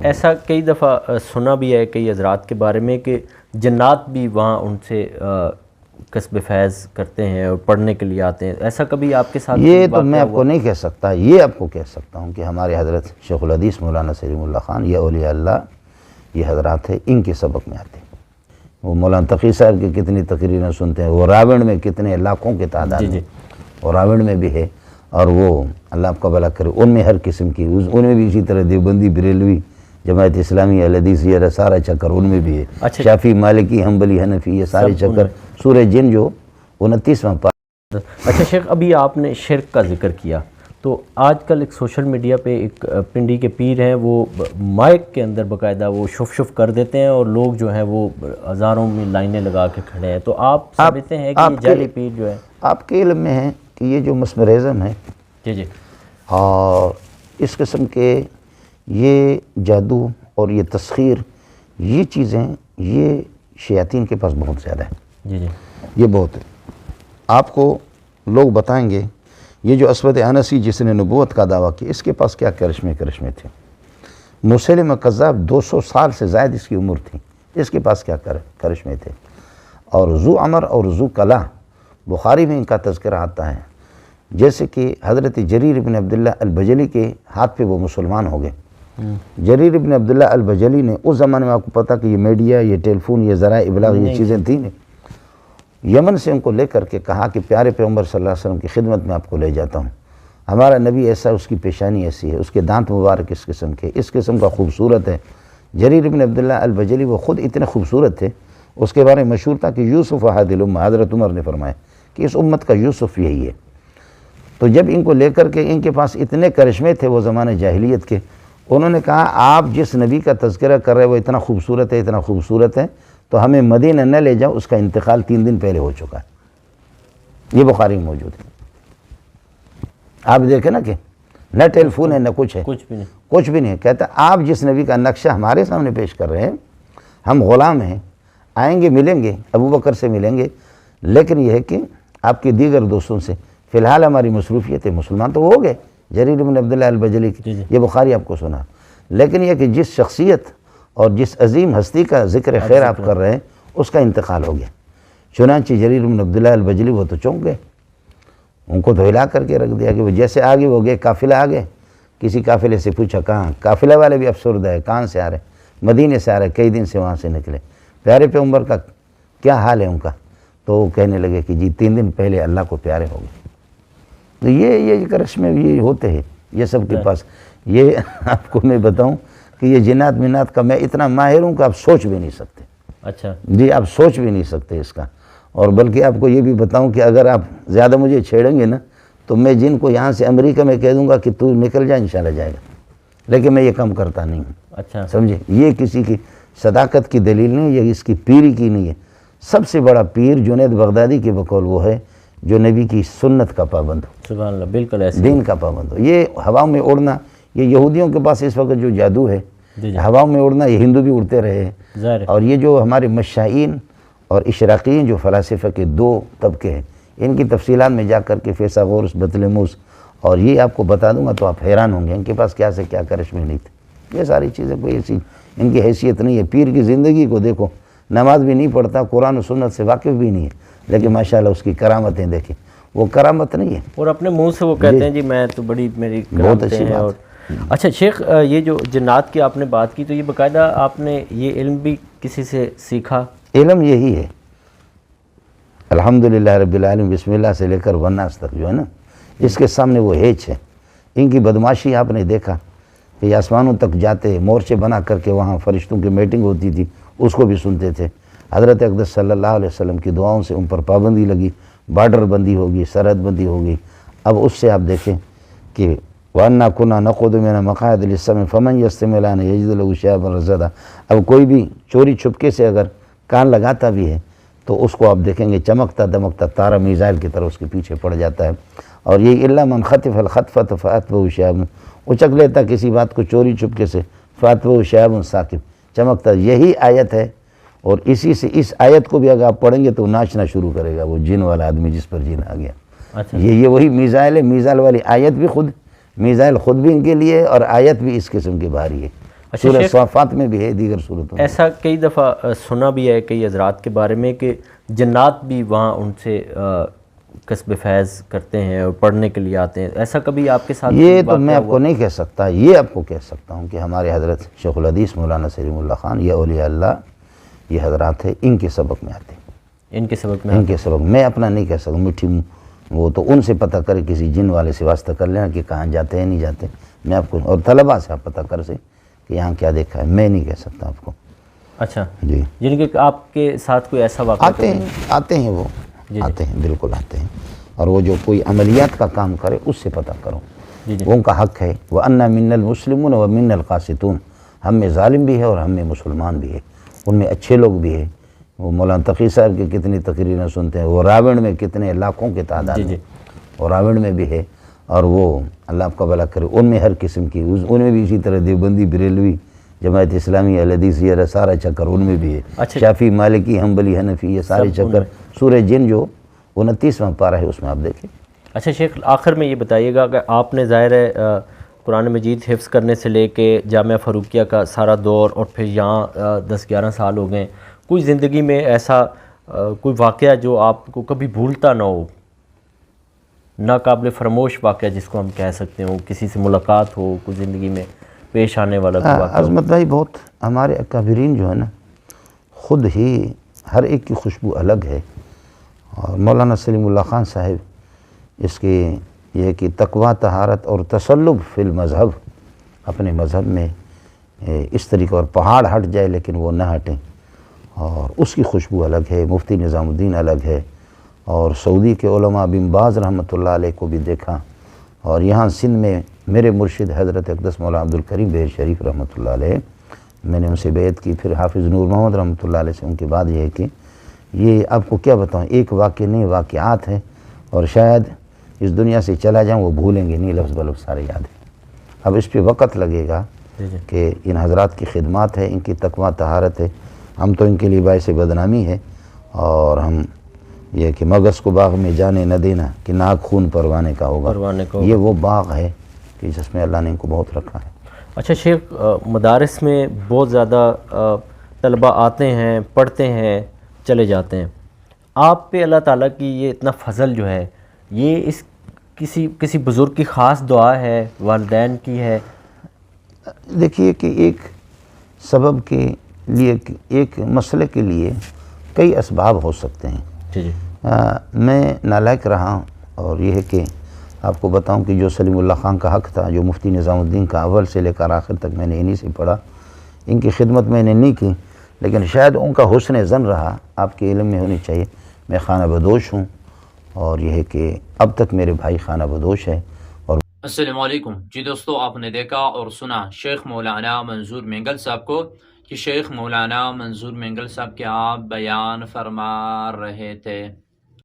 ایسا کئی دفعہ سنا بھی ہے کئی حضرات کے بارے میں کہ جنات بھی وہاں ان سے کسب فیض کرتے ہیں اور پڑھنے کے لیے آتے ہیں، ایسا کبھی آپ کے ساتھ؟ یہ تو میں آپ کو نہیں کہہ سکتا، یہ آپ کو کہہ سکتا ہوں کہ ہمارے حضرت شیخ الحدیث مولانا سلیم اللہ خان، یہ اولیاء اللہ، یہ حضرات ہیں، ان کے سبق میں آتے ہیں۔ وہ مولانا تقی صاحب کی کتنی تقریریں سنتے ہیں، وہ راوڑ میں کتنے لاکھوں کے تعداد میں، اور راوڑ میں بھی ہے، اور وہ اللہ آپ کا بھلا کرے، ان میں ہر قسم کی، ان میں بھی اسی طرح دیوبندی، بریلوی، جماعت اسلامی، اہل حدیث، یہ سارا چکر ان میں بھی ہے، شافی، مالکی، حنبلی، حنفی، یہ سارے چکر، سورہ جن جو 29واں پارہ۔ اچھا شیخ، ابھی آپ نے شرک کا ذکر کیا، تو آج کل ایک سوشل میڈیا پہ ایک پنڈی کے پیر ہیں، وہ مائک کے اندر باقاعدہ وہ شف شف کر دیتے ہیں، اور لوگ جو ہیں وہ ہزاروں میں لائنیں لگا کے کھڑے ہیں، تو آپ سمجھتے ہیں کہ یہ جعلی پیر جو ہے؟ آپ کے علم میں ہے کہ یہ جو مسمرزم ہے، جی اور اس قسم کے یہ جادو اور یہ تسخیر، یہ چیزیں، یہ شیاطین کے پاس بہت زیادہ ہے، یہ بہت ہے۔ آپ کو لوگ بتائیں گے یہ جو اسود انسی جس نے نبوت کا دعویٰ کیا، اس کے پاس کیا کرشمے تھے۔ مسیلمہ کذاب 200 سال سے زائد اس کی عمر تھی، اس کے پاس کیا کرشمے تھے۔ اور ذو عمر اور ذو کلا، بخاری میں ان کا تذکرہ آتا ہے، جیسے کہ حضرت جریر ابن عبداللہ البجلی کے ہاتھ پہ وہ مسلمان ہو گئے۔ جریر ابن عبداللہ البجلی نے، اس زمانے میں آپ کو پتا کہ یہ میڈیا، یہ ٹیلی فون، یہ ذرائع ابلاغ، یہ چیزیں تھیں، یمن سے ان کو لے کر کے کہا کہ پیارے پیغمبر صلی اللہ علیہ وسلم کی خدمت میں آپ کو لے جاتا ہوں، ہمارا نبی ایسا، اس کی پیشانی ایسی ہے، اس کے دانت مبارک اس قسم کے، اس قسم کا خوبصورت ہے۔ جریر ابن عبداللہ البجلی وہ خود اتنے خوبصورت تھے، اس کے بارے میں مشہور تھا کہ یوسف احد الامہ، حضرت عمر نے فرمایا کہ اس امت کا یوسف یہی ہے۔ تو جب ان کو لے کر کے، ان کے پاس اتنے کرشمے تھے وہ زمانے جاہلیت کے، انہوں نے کہا آپ جس نبی کا تذکرہ کر رہے وہ اتنا خوبصورت ہے، اتنا خوبصورت ہے، تو ہمیں مدینہ نہ لے جاؤ، اس کا انتقال 3 دن پہلے ہو چکا ہے۔ یہ بخاری میں موجود ہے، آپ دیکھیں نا کہ نہ ٹیلی فون ہے نہ کچھ ہے، کچھ بھی نہیں ہے۔ کہتا آپ جس نبی کا نقشہ ہمارے سامنے پیش کر رہے ہیں، ہم غلام ہیں، آئیں گے، ملیں گے، ابو بکر سے ملیں گے، لیکن یہ ہے کہ آپ کے دیگر دوستوں سے فی الحال ہماری مصروفیت ہے۔ مسلمان تو وہ ہو گئے، جریر بن عبداللہ البجلی کی، یہ بخاری آپ کو سنا، لیکن یہ کہ جس شخصیت اور جس عظیم ہستی کا ذکر خیر آپ کر رہے ہیں، اس کا انتقال ہو گیا۔ چنانچہ جریر بن عبداللہ البجلی وہ تو چونک گئے، ان کو تو ہلا کر کے رکھ دیا کہ وہ جیسے آگے وہ گئے، قافلہ آگے، کسی قافلے سے پوچھا کہاں، قافلہ والے بھی افسردہ ہے، کہاں سے آ رہے؟ مدینے سے آ رہے، کئی دن سے وہاں سے نکلے، پیارے پیغمبر کا کیا حال ہے ان کا؟ تو وہ کہنے لگے کہ جی 3 دن پہلے اللہ کو پیارے ہو گئے۔ تو یہ کرشمے یہ ہوتے ہیں، یہ سب کے پاس۔ یہ آپ کو میں بتاؤں کہ یہ جنات منات کا میں اتنا ماہر ہوں کہ آپ سوچ بھی نہیں سکتے۔ اچھا جی، آپ سوچ بھی نہیں سکتے اس کا۔ اور بلکہ آپ کو یہ بھی بتاؤں کہ اگر آپ زیادہ مجھے چھیڑیں گے نا، تو میں جن کو یہاں سے امریکہ میں کہہ دوں گا کہ تو نکل جا، انشاءاللہ جائے گا، لیکن میں یہ کم کرتا نہیں ہوں۔ اچھا سمجھے، یہ کسی کی صداقت کی دلیل نہیں، یہ اس کی پیری کی نہیں ہے۔ سب سے بڑا پیر جنید بغدادی کے بقول وہ ہے جو نبی کی سنت کا پابند ہو، سبحان اللہ، بالکل ایسے دین کا پابند ہو۔ یہ ہواؤں میں اڑنا، یہ یہودیوں کے پاس اس وقت جو جادو ہے، ہواؤں میں اڑنا، یہ ہندو بھی اڑتے رہے ہیں۔ اور یہ جو ہمارے مشائین اور اشراقیین جو فلاسفہ کے 2 طبقے ہیں، ان کی تفصیلات میں جا کر کے فیثاغورس، بطلمیوس، اور یہ آپ کو بتا دوں گا تو آپ حیران ہوں گے، ان کے پاس کیا سے کیا کرشمے نہیں تھے۔ یہ ساری چیزیں کوئی ایسی ان کی حیثیت نہیں ہے۔ پیر کی زندگی کو دیکھو، نماز بھی نہیں پڑھتا، قرآن و سنت سے واقف بھی نہیں ہے، لیکن ماشاءاللہ اس کی کرامتیں دیکھیں، وہ کرامت نہیں ہے، اور اپنے منہ سے وہ کہتے ہیں جی میں تو بڑی میری کرامتیں ہیں۔ اور اچھا شیخ، یہ جو جنات کی آپ نے بات کی، تو یہ باقاعدہ آپ نے یہ علم بھی کسی سے سیکھا؟ علم یہی ہے، الحمدللہ رب العالمین، بسم اللہ سے لے کر والناس تک جو ہے نا، اس کے سامنے وہ ہیچ ہے۔ ان کی بدماشی آپ نے دیکھا کہ یہ آسمانوں تک جاتے، مورچے بنا کر کے وہاں فرشتوں کی میٹنگ ہوتی تھی، اس کو بھی سنتے تھے۔ حضرت اقدس صلی اللہ علیہ وسلم کی دعاؤں سے ان پر پابندی لگی، بارڈر بندی ہوگی، سرحد بندی ہوگی۔ اب اس سے آپ دیکھیں کہ وَأَنَّا كُنَّا نَقْعُدُ مِنَ مَقَاعِدِ لِلسَّمْعِ فَمَنْ يَسْتَمِعِ الْآنَ يَجِدْ لَهُ شِهَابًا رَصَدًا۔ اب کوئی بھی چوری چھپکے سے اگر کان لگاتا بھی ہے تو اس کو آپ دیکھیں گے چمکتا دمکتا تارہ میزائل کی طرح اس کے پیچھے پڑ جاتا ہے۔ اور یہ إِلَّا مَنْ خَطِفَ الْخَطْفَةَ فَأَتْبَعَهُ شِهَابٌ، اچک لیتا کسی بات کو چوری چھپکے سے، فَأَتْبَعَهُ شِهَابٌ ثَاقِبٌ، چمکتا۔ یہی آیت ہے، اور اسی سے اس آیت کو بھی اگر آپ پڑھیں گے تو ناچنا شروع کرے گا وہ جن والا آدمی جس پر جن آ گیا۔ یہ وہی میزائل ہے، میزائل والی آیت بھی خود، میزائل خود بھی ان کے لیے اور آیت بھی اس قسم کی بھاری ہے۔ سورہ صافات میں بھی ہے، دیگر صورتوں میں۔ ایسا کئی دفعہ سنا بھی ہے کئی حضرات کے بارے میں کہ جنات بھی وہاں ان سے کسب فیض کرتے ہیں اور پڑھنے کے لیے آتے ہیں، ایسا کبھی آپ کے ساتھ؟ یہ تو میں آپ کو نہیں کہہ سکتا، یہ آپ کو کہہ سکتا ہوں کہ ہمارے حضرت شیخ الحدیث مولانا سلیم اللہ خان، یہ اولیاء اللہ، یہ حضرات ہیں، ان کے سبق میں آتے ہیں، ان کے سبق میں ان کے سبق میں اپنا نہیں کہہ سکتا، مٹھی وہ تو ان سے پتہ کرے، کسی جن والے سے واسطہ کر لینا کہ کہاں جاتے ہیں نہیں جاتے، میں آپ کو، اور طلباء سے آپ پتہ کر سے کہ یہاں کیا دیکھا ہے، میں نہیں کہہ سکتا آپ کو۔ اچھا جی، یعنی کہ آپ کے ساتھ کوئی ایسا واقعہ آتے ہیں وہ آتے ہیں، بالکل آتے ہیں، اور وہ جو کوئی عملیات کا کام کرے اس سے پتہ کرو، وہ ان کا حق ہے۔ وَأَنَّا مِنَّ الْمُسْلِمُونَ وَمِنَّ الْقَاسِطُونَ، ہم میں ظالم بھی ہے اور ہم میں مسلمان بھی ہے، ان میں اچھے لوگ بھی ہیں۔ وہ مولانا تقی صاحب کی کتنی تقریریں سنتے ہیں، وہ راوڑ میں کتنے لاکھوں کے تعداد میں، وہ راوڑ میں بھی ہے، اور وہ اللہ آپ کا بھلا کرے، ان میں ہر قسم کی، ان میں بھی اسی طرح دیوبندی، بریلوی، جماعت اسلامی، اہل حدیث، یہ سارا چکر ان میں بھی ہے، شافعی، مالکی، حنبلی، حنفی، یہ سارے چکر۔ سورہ جن جو 29واں پارہ ہے اس میں آپ دیکھیں۔ اچھا شیخ، آخر میں یہ بتائیے گا کہ آپ نے ظاہر ہے قرآن مجید حفظ کرنے سے لے کے جامعہ فاروقیہ کا سارا دور، اور پھر یہاں 10-11 سال ہو گئے، کوئی زندگی میں ایسا کوئی واقعہ جو آپ کو کبھی بھولتا نہ ہو، ناقابل فراموش واقعہ جس کو ہم کہہ سکتے ہوں، کسی سے ملاقات ہو، کوئی زندگی میں پیش آنے والا کوئی واقعہ ہو؟ عظمت بھائی، بہت ہمارے اکابرین جو ہے نا، خود ہی ہر ایک کی خوشبو الگ ہے، اور مولانا سلیم اللہ خان صاحب اس کے یہ کہ تقویٰ، طہارت اور تسلب فی المذہب، اپنے مذہب میں اس طریقے، اور پہاڑ ہٹ جائے لیکن وہ نہ ہٹیں، اور اس کی خوشبو الگ ہے۔ مفتی نظام الدین الگ ہے، اور سعودی کے علماء بن باز رحمۃ اللہ علیہ کو بھی دیکھا، اور یہاں سندھ میں میرے مرشد حضرت اقدس مولانا عبدالکریم بہر شریف رحمۃ اللہ علیہ، میں نے ان سے بیعت کی، پھر حافظ نور محمد رحمۃ اللہ علیہ سے، ان کے بعد یہ ہے کہ یہ آپ کو کیا بتاؤں، ایک واقعہ نہیں، واقعات ہیں، اور شاید اس دنیا سے چلا جاؤں وہ بھولیں گے نہیں، لفظ بلفظ سارے یاد ہیں۔ اب اس پہ وقت لگے گا کہ ان حضرات کی خدمات ہے، ان کی تقویٰ، طہارت ہے، ہم تو ان کے لیے باعث بدنامی ہے، اور ہم یہ کہ مغز کو باغ میں جانے نہ دینا کہ ناک خون پروانے کا ہوگا، یہ وہ باغ ہے کہ جس میں اللہ نے ان کو بہت رکھا ہے۔ اچھا شیخ، مدارس میں بہت زیادہ طلباء آتے ہیں، پڑھتے ہیں، چلے جاتے ہیں، آپ پہ اللہ تعالیٰ کی یہ اتنا فضل جو ہے، یہ اس کسی بزرگ کی خاص دعا ہے، والدین کی ہے؟ دیکھیے کہ ایک سبب کے لیے، ایک مسئلے کے لیے کئی اسباب ہو سکتے ہیں۔ جی میں نالائق رہا، اور یہ ہے کہ آپ کو بتاؤں کہ جو سلیم اللہ خان کا حق تھا، جو مفتی نظام الدین کا اول سے لے کر آخر تک میں نے انہی سے پڑھا، ان کی خدمت میں نے نہیں کی، لیکن شاید ان کا حسن ظن رہا، آپ کے علم میں ہونی چاہیے، میں خانہ بدوش ہوں، اور یہ ہے کہ اب تک میرے بھائی خانہ بدوش ہے۔ اور السلام علیکم جی دوستو، آپ نے دیکھا اور سنا شیخ مولانا منظور مینگل صاحب کو، کہ شیخ مولانا منظور مینگل صاحب کیا بیان فرما رہے تھے۔